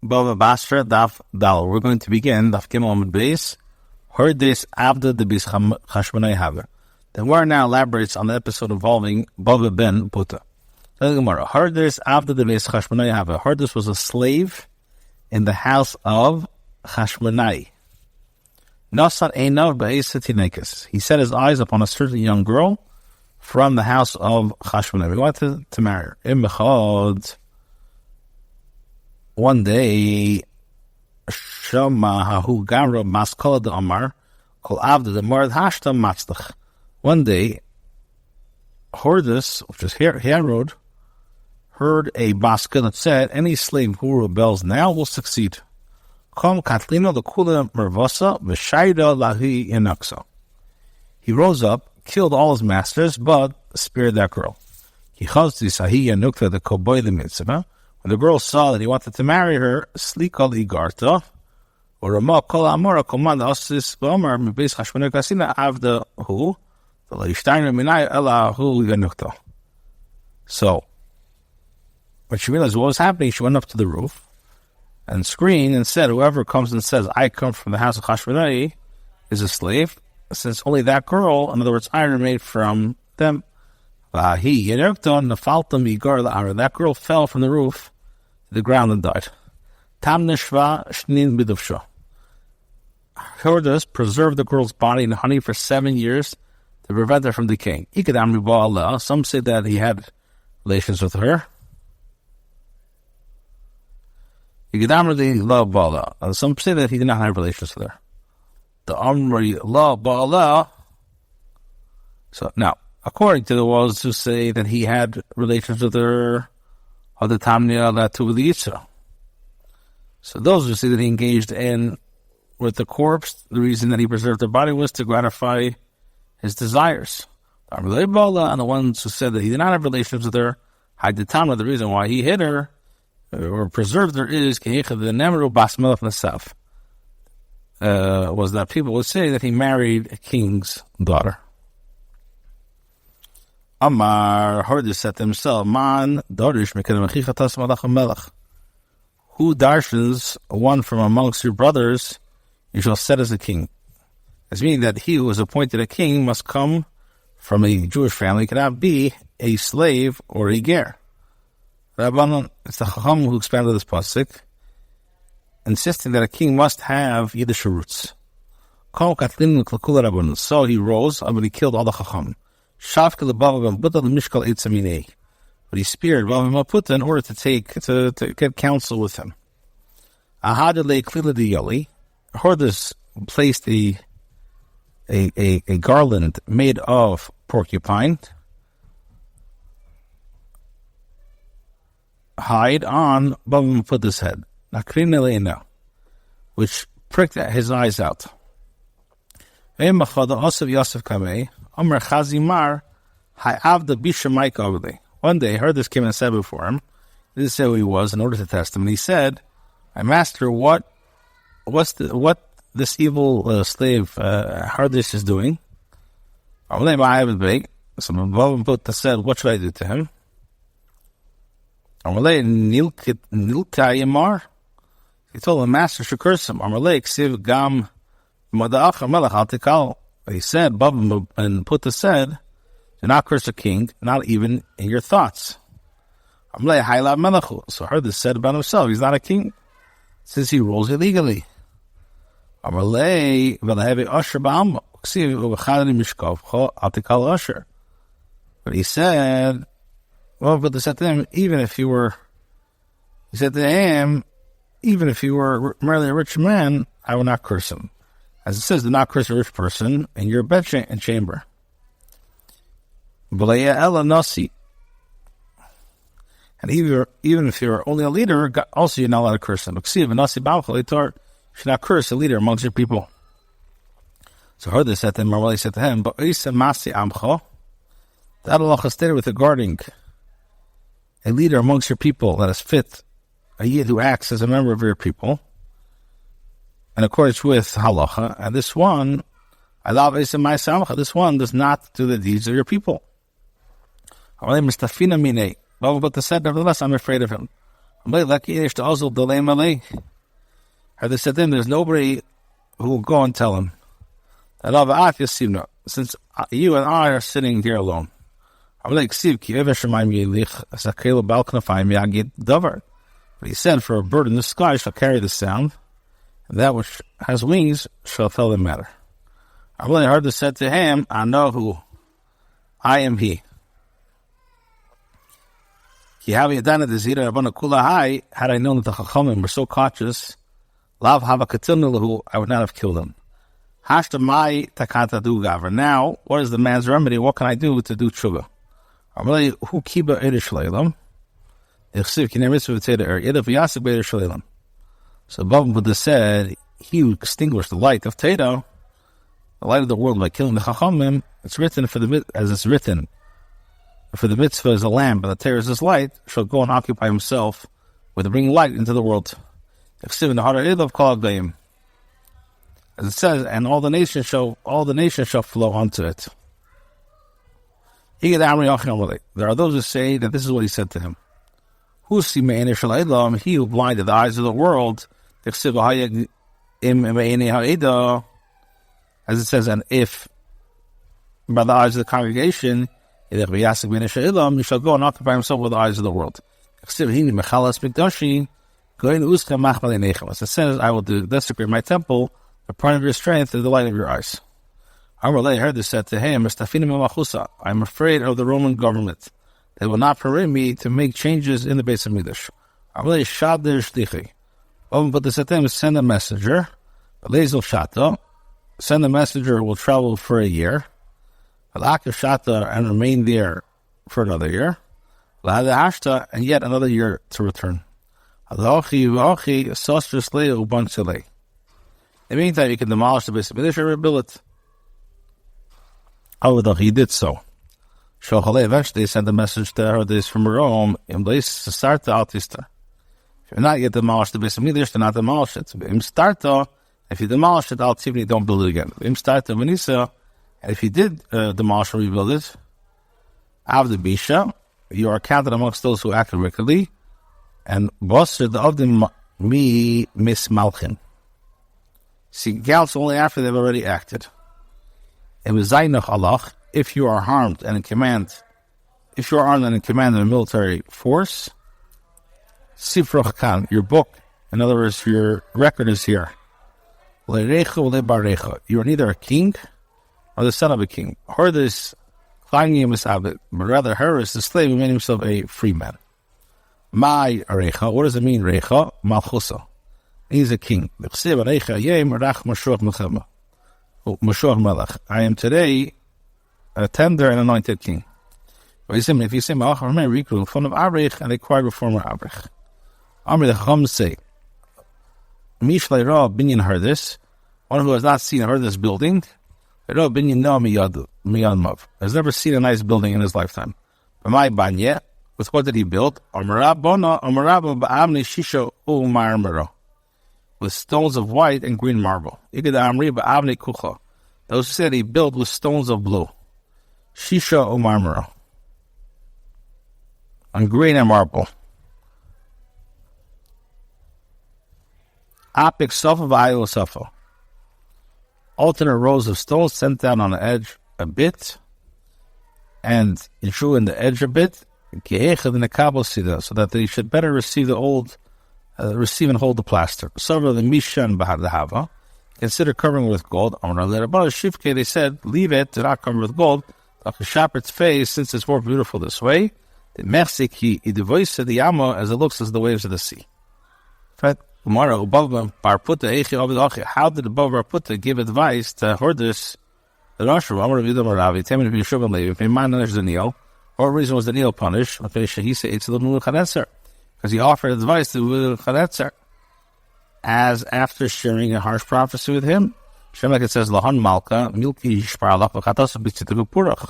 Bava Basra Daf Dal. We're going to begin daf-yomi-bava-basra. Heard this after the bis chashmonai haver. The Gemara now elaborates on the episode involving Bava ben Puta. The Gemara heard this after the bis chashmonai haver. Heard this was a slave in the house of Chashmonai. Nasan einav be'esatinekes. He set his eyes upon a certain young girl from the house of Chashmonai. We wanted to marry her. Imechad. One day, Shama hahu gamra maskala de Amar kol avda de mard hashtam matzlach. One day, Hordus, which is Herod, heard a baska that said, any slave who rebels now will succeed. Kom katlino the kula mervasa v'shayda lahi inaksa. He rose up, killed all his masters, but spared that girl. He chazdi sahi yanukta the koboy the mitzvah. When the girl saw that he wanted to marry her, slikal igarta, or Ramah kol amora komanda osis b'omar m'beis chashmonai kasina avda hu, the leishtainer minay ela hu yanukta. So, when she realized what was happening, she went up to the roof and screamed and said, whoever comes and says, I come from the house of Chashmonai, is a slave, since only that girl, in other words, I remained from them. That girl fell from the roof to the ground and died. Hordus preserved the girl's body in honey for 7 years to prevent her from decaying. Some say that he had relations with her. Some say that he did not have relations with her. The Amri La Ba'ala. So now, according to the ones who say that he had relations with her, or the Tamnia La Tuvli Yisra. So those who say that he engaged in with the corpse, the reason that he preserved the body was to gratify his desires. The Amri La Ba'ala, and the ones who said that he did not have relations with her, hide the Tamnia, the reason why he hid her, or preserved her is was that people would say that he married a king's daughter. Amar Hordus said to himself, Man Darish who darshans one from amongst your brothers, you shall set as a king. As meaning that he who is appointed a king must come from a Jewish family, cannot be a slave or a ger. Rabbanon, it's the Chacham who expanded this pasuk, insisting that a king must have Yiddish roots. So he rose, but he killed all the Chacham. But he speared Bava Basra in order to get counsel with him. Hordus placed a garland made of porcupine hide on Bava Bastra's head, which pricked his eyes out. One day, Hordus came and said before him, this is who he was, in order to test him, and he said, my master, what this evil slave Hordus is doing? So Bava Basra said, what should I do to him? He told the master should curse him. He said, Bava Basra said, do not curse a king, not even in your thoughts. So Hordus said about himself, he's not a king, since he rules illegally. But he said, well, but they said to him, even if you were merely a rich man, I will not curse him. As it says, do not curse a rich person in your bed and chamber. And even if you're only a leader, also you're not allowed to curse him. You should not curse a leader amongst your people. So Hordus said to him, Marwali said to him, but that Allah stated with regarding a leader amongst your people that is fit, a yid who acts as a member of your people, in accordance with halacha, and this one does not do the deeds of your people. Bava Basra said, nevertheless, I'm afraid of him. Or they said to him, there's nobody who will go and tell him. Since you and I are sitting here alone. But he said, for a bird in the sky shall carry the sound, and that which has wings shall tell the matter. I heard this said to him, I know who. I am he. Had I known that the Chachamim were so cautious, I would not have killed him. Now, what is the man's remedy? What can I do to do tshuva? So Bava Buddha said, he who extinguished the light of Teda, the light of the world, by killing the Chachamim, it's written for the mitzvah is a lamp, and the Torah is his light, shall go and occupy himself with bringing light into the world. As it says, and all the nations shall flow onto it. There are those who say that this is what he said to him. He who blinded the eyes of the world, as it says, and if by the eyes of the congregation, he shall go and occupy himself with the eyes of the world. As it says, I will desecrate my temple, the pride of your strength and the light of your eyes. I heard this said to him, I am afraid of the Roman government. They will not permit me to make changes in the Beis Hamikdash. But they said to him, send a messenger. Send a messenger who will travel for a year. And remain there for another year. And yet another year to return. In the meantime, you can demolish the Beis Hamikdash and rebuild it. However, he did so. Eventually sent a message to her this from Rome. If you're not yet demolished the Beis Hamikdash, do not demolish it. If you demolish it, don't build it again. And if you did demolish or rebuild it, you are counted amongst those who acted wickedly, and see, counts only after they've already acted. If you are armed and in command of a military force, your book, in other words, your record is here. You are neither a king or the son of a king. Hordis, but rather her is the slave who made himself a free man. My Recha, what does it mean, Recha? Malchusa. He's a king. I am today a tender and anointed king. If you say, and they cried before my Abrech. Amri the Chacham say, Mishlei Ra Binyan heard this, one who has not seen or heard this building, Ra Binyan no miyadmav, has never seen a nice building in his lifetime. But my banye, with what did he build? With stones of white and green marble. Those who said he built with stones of blue. Shisha o marmara. On green and marble. Apik sofa v'ayo sofa. Alternate rows of stones sent down on the edge a bit, and ensure in the edge a bit, so that they should better receive the old, receive and hold the plaster. Several of the mishan bahadahava, consider covering with gold. They said, leave it, do not cover with gold, like a shepherd's face, since it's more beautiful this way. The mersiki idivoisa the yama, as it looks as the waves of the sea. Right? How did the Bava Bar Putta give advice to Hordis, the Rosh? What reason was Daniel punished? Because he offered advice to Nebuchadnezzar as after sharing a harsh prophecy with him. Like it says, Lahan Malka, Milki Shparlach, Chatas Bitzit Purach.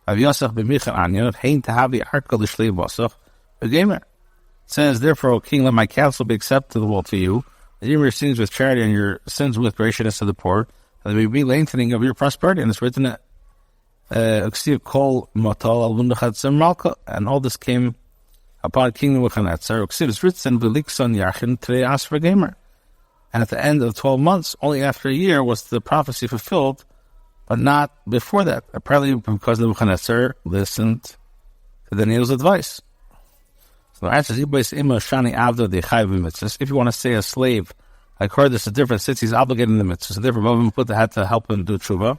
Av Yosef B'Michan Anyan, Hein Tahavi Arkel Shlei Bosach, a gamer. It says, therefore, O king, let my counsel be acceptable to you, that you your sins with charity and your sins with graciousness to the poor, and there may be lengthening of your prosperity. And it's written, Kol Matal Al Malka, and all this came upon King Nebuchadnezzar, it's written, and at the end of 12 months, only after a year was the prophecy fulfilled, but not before that. Apparently because Nebuchadnezzar listened to Daniel's advice. So the answer is, if you want to say a slave, like her, this is different, since he's obligated in the mitzvah, so therefore Bava Basra had to help him do tshuva.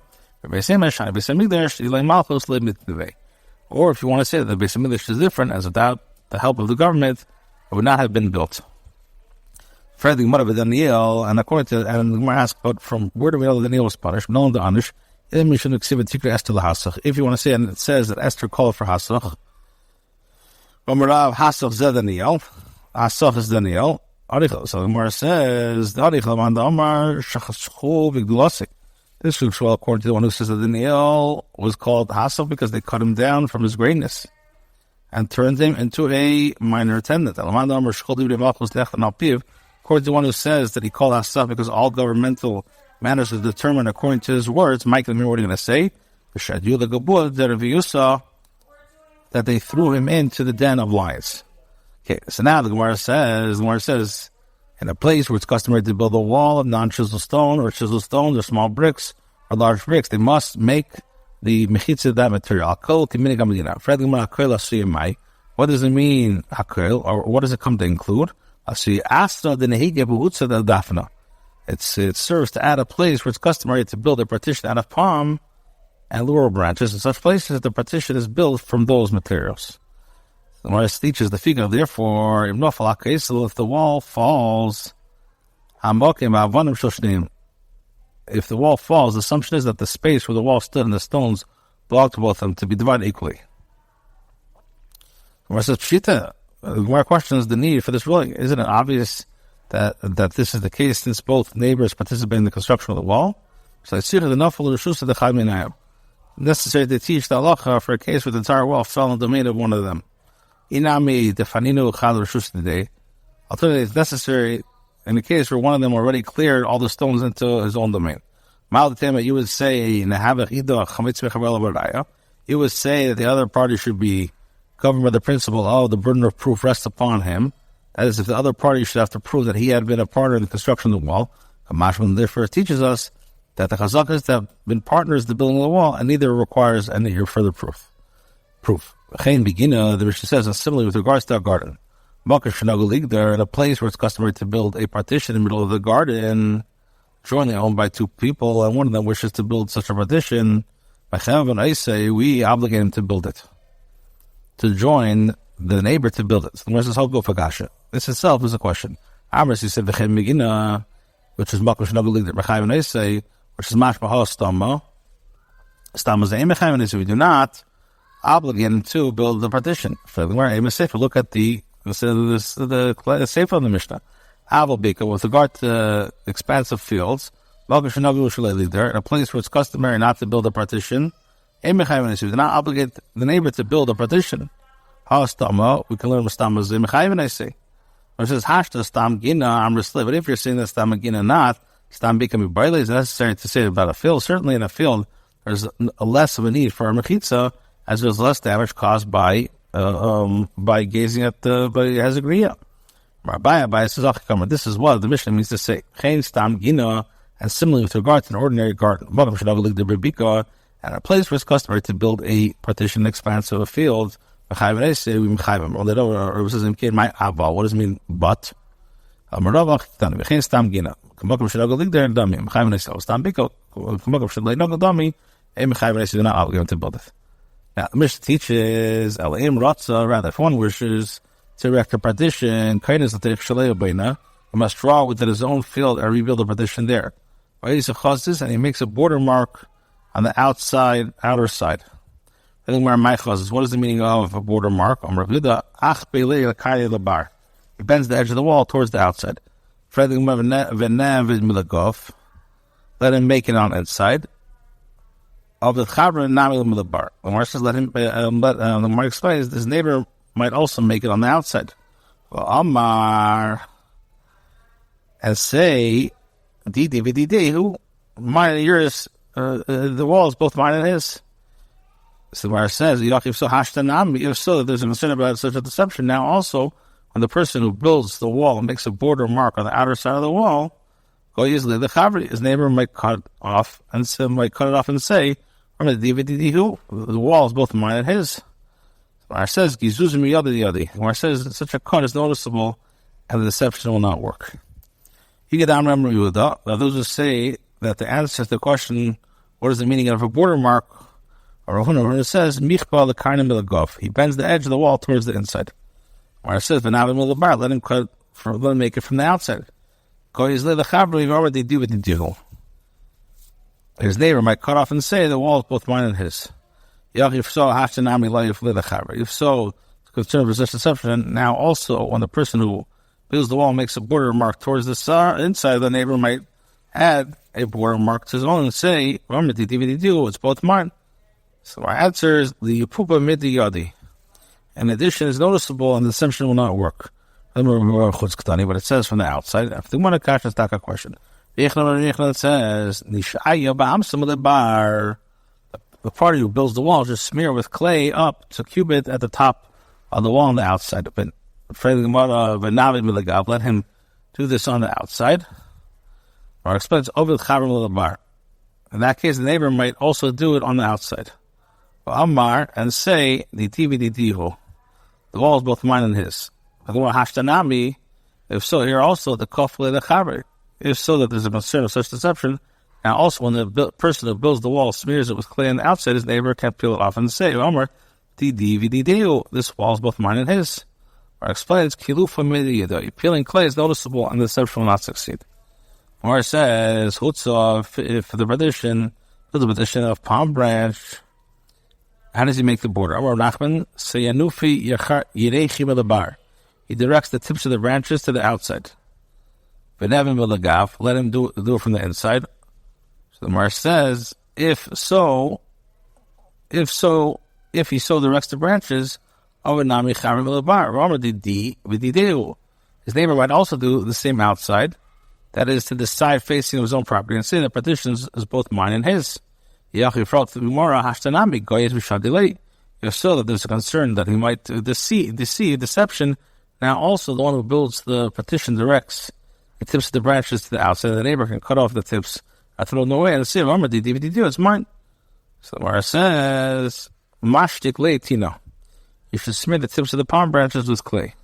Or if you want to say that the Beis HaMikdash is different, as without the help of the government, it would not have been built. Further, the Gemara of Daniel, and according to, and the Gemara asks, but from where do we know that Daniel was punished? No one to Anish. If you want to say, and it says that Esther called for Hasach, Hasach is Daniel, Hasach is Daniel. So the Gemara says, this is well according to the one who says that Daniel was called Hasach because they cut him down from his greatness and turned him into a minor attendant. According to the one who says that he called Hasach because all governmental matters are determined according to his words, Mike, what are you going to say? That they threw him into the den of lions. Okay, so now the Gemara says, in a place where it's customary to build a wall of non-chiseled stone or chiseled stones or small bricks or large bricks, they must make the mechitza of that material. What does it mean, hakel, or what does it come to include? It serves to add a place where it's customary to build a partition out of palm and laurel branches. In such places, the partition is built from those materials. The Gemara teaches the figure, therefore, if the wall falls, if the wall falls, the assumption is that the space where the wall stood and the stones belong to both of them to be divided equally. The Gemara says, Pshita, the Gemara questions the need for this ruling. Isn't it obvious that this is the case since both neighbors participate in the construction of the wall? So it's necessary to teach the halacha for a case where the entire wall fell in the domain of one of them. Alternatively, it's necessary in a case where one of them already cleared all the stones into his own domain. You would say you would say that the other party should be governed by the principle, the burden of proof rests upon him. That is, if the other party should have to prove that he had been a partner in the construction of the wall. Therefore, teaches us that the chazakas have been partners in the building of the wall, and neither requires any further proof. The Mishnah says, and similarly with regards to our garden, they're in a place where it's customary to build a partition in the middle of the garden, jointly owned by two people, and one of them wishes to build such a partition. We obligate him to build it, to join the neighbor to build it. So the Gemara says, this itself is a question. Amr, he said, which is which is mashmah stama. We do not obligate him to build the partition. For the Gemara, look at the sefer of the Mishnah. With regard to expansive fields, in a place where it's customary not to build a partition, we do not obligate the neighbor to build a partition. We can learn with stama zeh. It says hashta stam gina amrisle. But if you're saying that stam gina not stam bika mibayle, is necessary to say about a field. Certainly in a field, there's less of a need for a mechitza, as there's less damage caused by gazing at the Hezagriya. Rabbi says, this is what the Mishnah means to say. Chen stam gina, and similarly with regard to an ordinary garden, and a place where it's customary to build a partition expanse of a field. What does it mean, but? Now, the Mishnah teaches, rather, if one wishes to erect a partition, he must draw within his own field and rebuild a partition there. And he makes a border mark on the outer side. What is the meaning of a border mark? He bends the edge of the wall towards the outside. Let him make it on the inside. Of the Gemara says, let him. The Gemara explains his neighbor might also make it on the outside. Amar, and say, who mine and yours, the wall is both mine and his. So where it says, if so, there's a concern about such a deception. Now also, when the person who builds the wall and makes a border mark on the outer side of the wall, his neighbor might cut it off and say, the wall is both mine and his. Where it says, where it says such a cut is noticeable and the deception will not work. Now those who say that the answer to the question, what is the meaning of a border mark, or it says, he bends the edge of the wall towards the inside. Where it says, let him make it from the outside. His neighbor might cut off and say, the wall is both mine and his. If so, concerned with such deception, now also when the person who builds the wall makes a border mark towards the inside, the neighbor might add a border mark to his own and say, it's both mine. So our answer is the pupa midi yadi. In addition, is noticeable and the deception will not work. But it says from the outside. If they want to catch a question, it says the party who builds the wall just smear with clay up to cubit at the top of the wall on the outside. But let him do this on the outside. Or explains over the bar. In that case, the neighbor might also do it on the outside. Amar and say the wall is both mine and his. If so, here also the kofle the chaver. If so, that there's a concern of such deception. Now, also when the person who builds the wall smears it with clay on the outside, his neighbor can peel it off and say, Amar this wall is both mine and his. Or explains peeling clay is noticeable and the deception will not succeed. Or it says if the partition of palm branch. How does he make the border? He directs the tips of the branches to the outside. Let him do it from the inside. So the Mar says, if he so directs the branches, his neighbor might also do the same outside, that is to the side facing his own property, and say the partitions is both mine and his. If so, that there's a concern that he might deceive, deception. Now also the one who builds the partition directs the tips of the branches to the outside. The neighbor can cut off the tips, throw them away, and say, it's mine. So where it says, mashtik leitina, you should smear the tips of the palm branches with clay.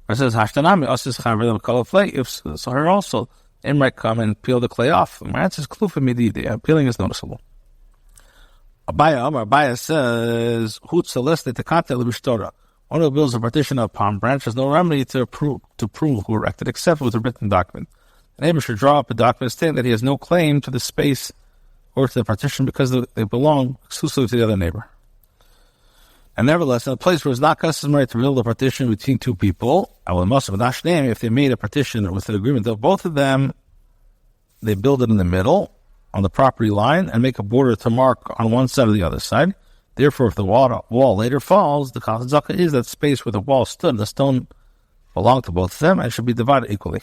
Where it says, hashtanami asis chaver color clay. If so, here also, it might come and peel the clay off. My answer is klufa mididi. Peeling is noticeable. Abaya says, one who builds a partition of palm branch has no remedy to prove who erected except with a written document. The neighbor should draw up a document stating that he has no claim to the space or to the partition because they belong exclusively to the other neighbor. And nevertheless, in a place where it's not customary to build a partition between two people, if they made a partition with an agreement of both of them, they build it in the middle, on the property line, and make a border to mark on one side or the other side. Therefore, if the wall later falls, the chazaka is that space where the wall stood, the stone belonged to both of them and should be divided equally.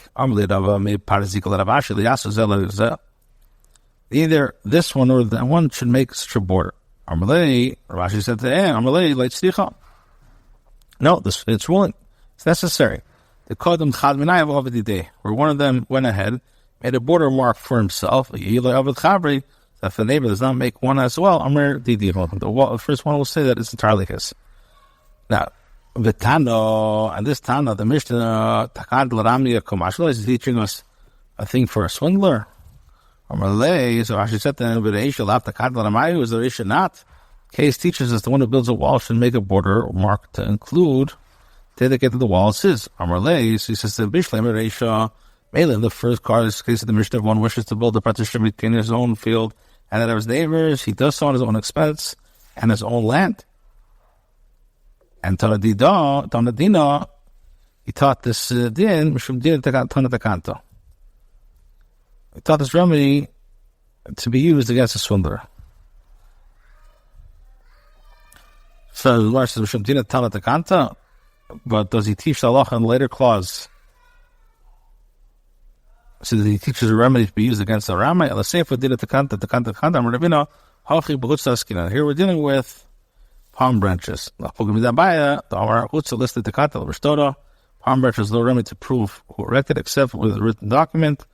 Either this one or that one should make such a border. Rashi said to him, no, it's ruling. It's necessary. Where one of them went ahead, made a border mark for himself, that if the neighbor does not make one as well, the first one will say that it's entirely his. Now, the Tano, and this Tano, the Mishnah, is teaching us a thing for a swindler. So Rashi said to him, is the Risha not? Case teaches us the one who builds a wall should make a border mark to include, dedicate to the wall is his. So he says to Bishlam, mainly in the first case of the Mishnah, if one wishes to build a partition between his own field and that of his neighbors, he does so on his own expense and his own land. And Tanadina, he taught this din, Mishum din Tanatakanto. He taught this remedy to be used against a swindler. So the Lord says, Mishum din Tanatakanto, but does he teach the halacha in the later clause? So that he teaches a remedy to be used against the Ramai. Here we're dealing with palm branches. Palm branches no remedy to prove who erected except with a written document.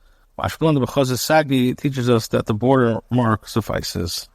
Sagi teaches us that the border mark suffices.